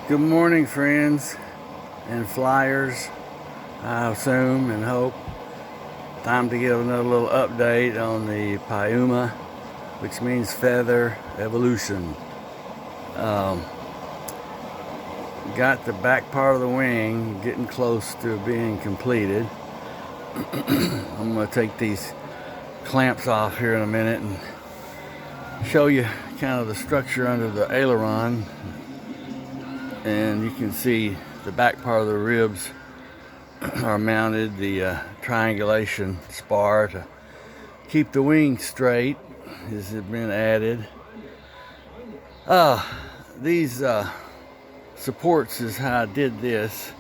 Good morning, friends and flyers. I assume and hope. Time to give another little update on the Piuma, which means feather evolution. Got the back part of the wing getting close to being completed. I'm going to take these clamps off here in a minute and show you kind of the structure under the aileron. And you can see the back part of the ribs are mounted, the triangulation spar to keep the wing straight has been added. These supports is how I did this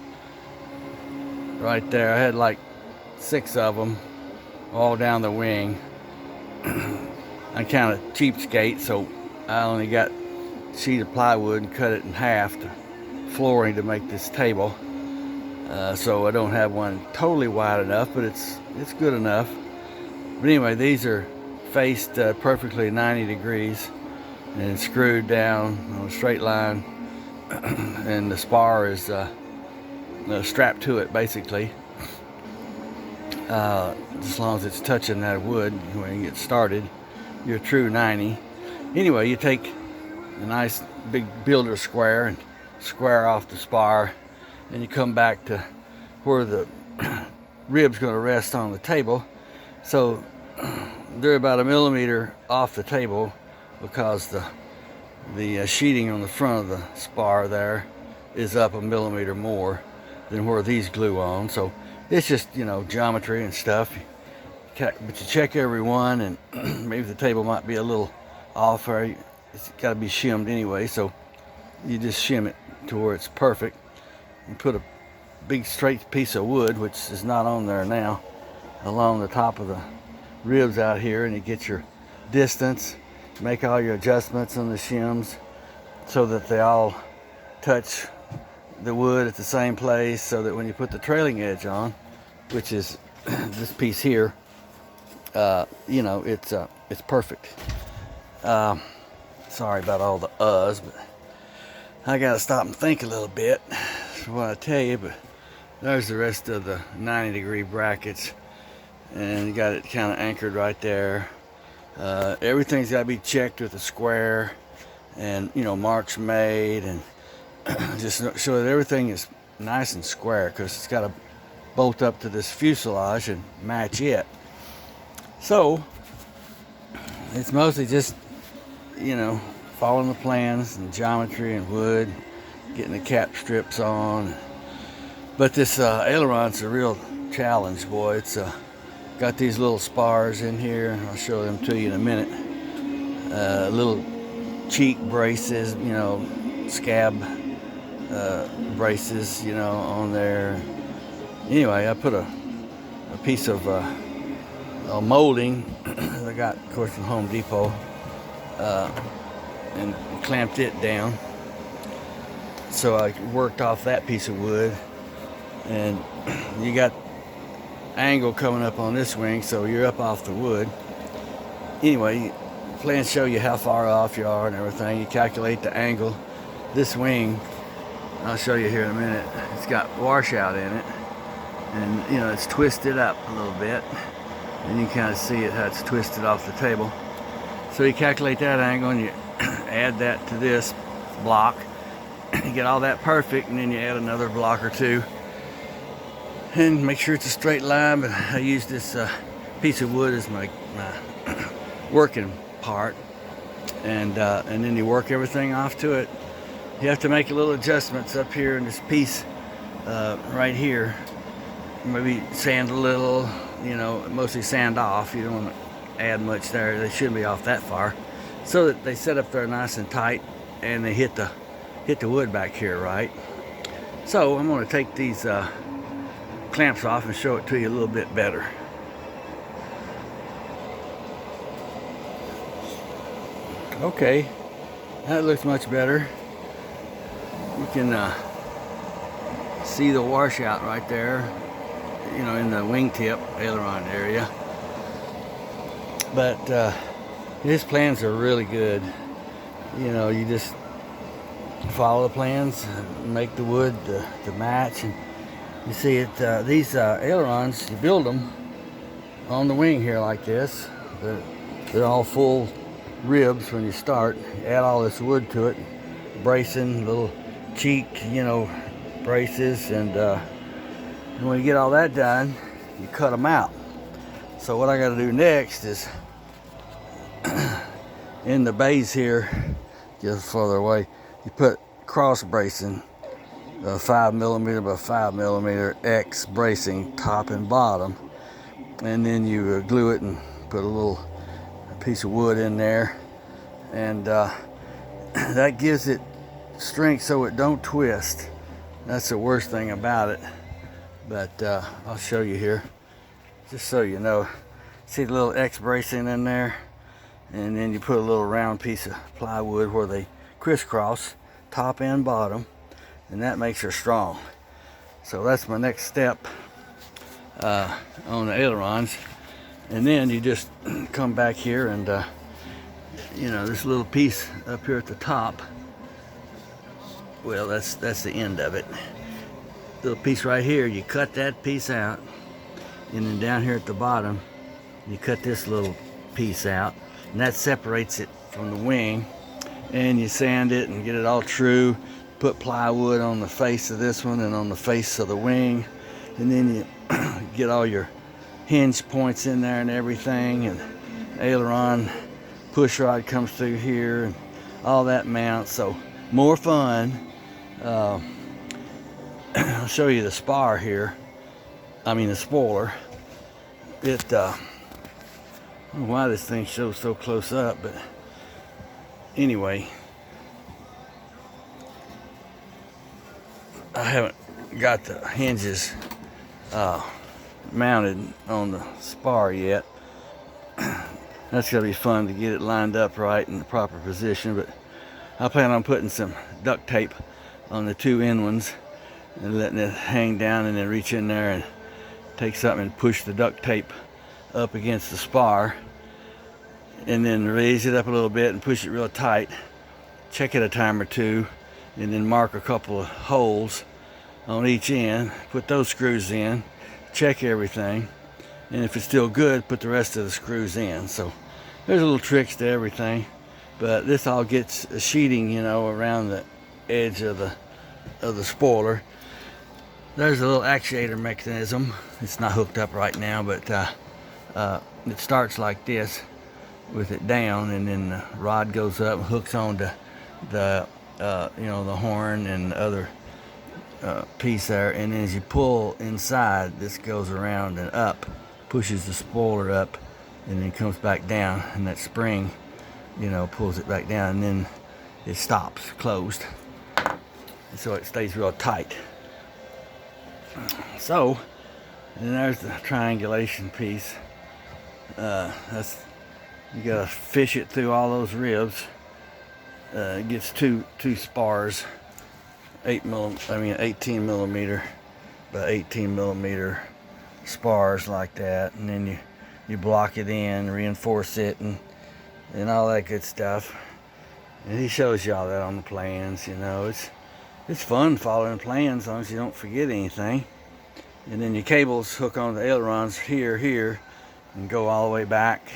right there. I had like 6 of them all down the wing. I'm kind of cheapskate, so I only got a sheet of plywood and cut it in half to flooring to make this table. So I don't have one totally wide enough, but it's good enough. But anyway, these are faced perfectly 90 degrees and screwed down on a straight line, and the spar is strapped to it basically. As long as it's touching that wood when you get started, you're a true 90. Anyway, you take a nice big builder square and square off the spar, and you come back to where the rib's going to rest on the table. So they're about 1 millimeter off the table because the sheeting on the front of the spar there is up 1 millimeter more than where these glue on. So it's just, geometry and stuff. But you check every one, and maybe the table might be a little off, or it's got to be shimmed anyway. So you just shim it to where it's perfect. You put a big straight piece of wood, which is not on there now, along the top of the ribs out here, and you get your distance, make all your adjustments on the shims so that they all touch the wood at the same place, so that when you put the trailing edge on, which is this piece here, it's perfect. Sorry about all the but I gotta stop and think a little bit for what I tell you. But there's the rest of the 90-degree brackets, and you got it kind of anchored right there. Everything's got to be checked with a square, and marks made, and just so that everything is nice and square, because it's got to bolt up to this fuselage and match it. So it's mostly just following the plans and geometry and wood, getting the cap strips on. But this aileron's a real challenge, boy. It's got these little spars in here. I'll show them to you in a minute. Little cheek braces, scab braces, on there. Anyway, I put a piece of molding I got, of course, from Home Depot, and clamped it down. So I worked off that piece of wood, and you got angle coming up on this wing, so you're up off the wood. Anyway, plans show you how far off you are and everything. You calculate the angle. This wing, I'll show you here in a minute, it's got washout in it, and it's twisted up a little bit, and you kind of see it how it's twisted off the table. So you calculate that angle, and you add that to this block. You get all that perfect, and then you add another block or two, and make sure it's a straight line. But I use this piece of wood as my working part, and then you work everything off to it. You have to make a little adjustments up here in this piece right here. Maybe sand a little, mostly sand off. You don't want to add much there. They shouldn't be off that far, so that they set up there nice and tight, and they hit the wood back here, right? So I'm going to take these clamps off and show it to you a little bit better. Okay, that looks much better. You can see the washout right there, in the wingtip aileron area. But his plans are really good. You just follow the plans, make the wood to match. And you see it, these ailerons, you build them on the wing here like this. They're all full ribs when you start. You add all this wood to it, bracing, little cheek, braces, and when you get all that done, you cut them out. So what I got to do next is in the base here, just further away, you put cross bracing, 5mm by 5mm X bracing, top and bottom, and then you glue it and put a piece of wood in there, and that gives it strength so it don't twist. That's the worst thing about it, but I'll show you here, just so you know. See the little X bracing in there, and then you put a little round piece of plywood where they crisscross, top and bottom, and that makes her strong. So that's my next step on the ailerons. And then you just come back here and this little piece up here at the top, well, that's the end of it. Little piece right here, you cut that piece out, and then down here at the bottom you cut this little piece out, and that separates it from the wing. And you sand it and get it all true, put plywood on the face of this one and on the face of the wing, and then you get all your hinge points in there and everything, and aileron push rod comes through here, and all that mounts. So more fun. I'll show you the spar here. I mean the spoiler. It I don't know why this thing shows so close up, but anyway, I haven't got the hinges mounted on the spar yet. That's gonna be fun to get it lined up right in the proper position, but I plan on putting some duct tape on the two end ones and letting it hang down, and then reach in there and take something and push the duct tape up against the spar, and then raise it up a little bit and push it real tight, check it a time or two, and then mark a couple of holes on each end, put those screws in, check everything, and if it's still good, put the rest of the screws in. So there's little tricks to everything, but this all gets a sheeting, around the edge of the spoiler. There's a little actuator mechanism. It's not hooked up right now, but it starts like this with it down, and then the rod goes up and hooks onto the the horn and the other piece there, and then as you pull inside, this goes around and up, pushes the spoiler up, and then comes back down, and that spring pulls it back down, and then it stops closed, so it stays real tight. So, and there's the triangulation piece. You gotta fish it through all those ribs. It gets two spars, 18mm by 18mm spars like that, and then you block it in, reinforce it, and all that good stuff. And he shows you all that on the plans. It's fun following plans as long as you don't forget anything. And then your cables hook on the ailerons here, and go all the way back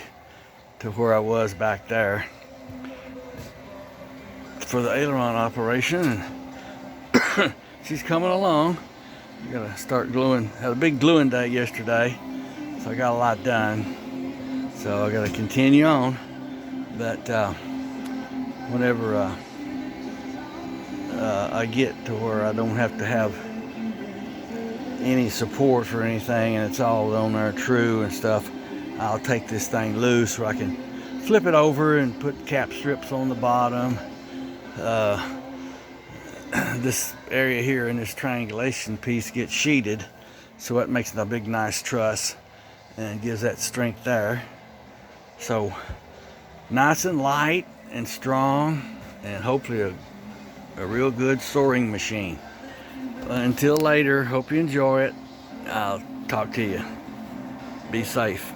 to where I was back there for the aileron operation. She's coming along. I gotta start gluing. Had a big gluing day yesterday, so I got a lot done. So I gotta continue on. But whenever I get to where I don't have to have any support or anything, and it's all on there true and stuff, I'll take this thing loose where I can flip it over and put cap strips on the bottom. This area here in this triangulation piece gets sheeted, so that makes it a big nice truss and gives that strength there. So nice and light and strong, and hopefully a real good soaring machine. Until later, hope you enjoy it. I'll talk to you. Be safe.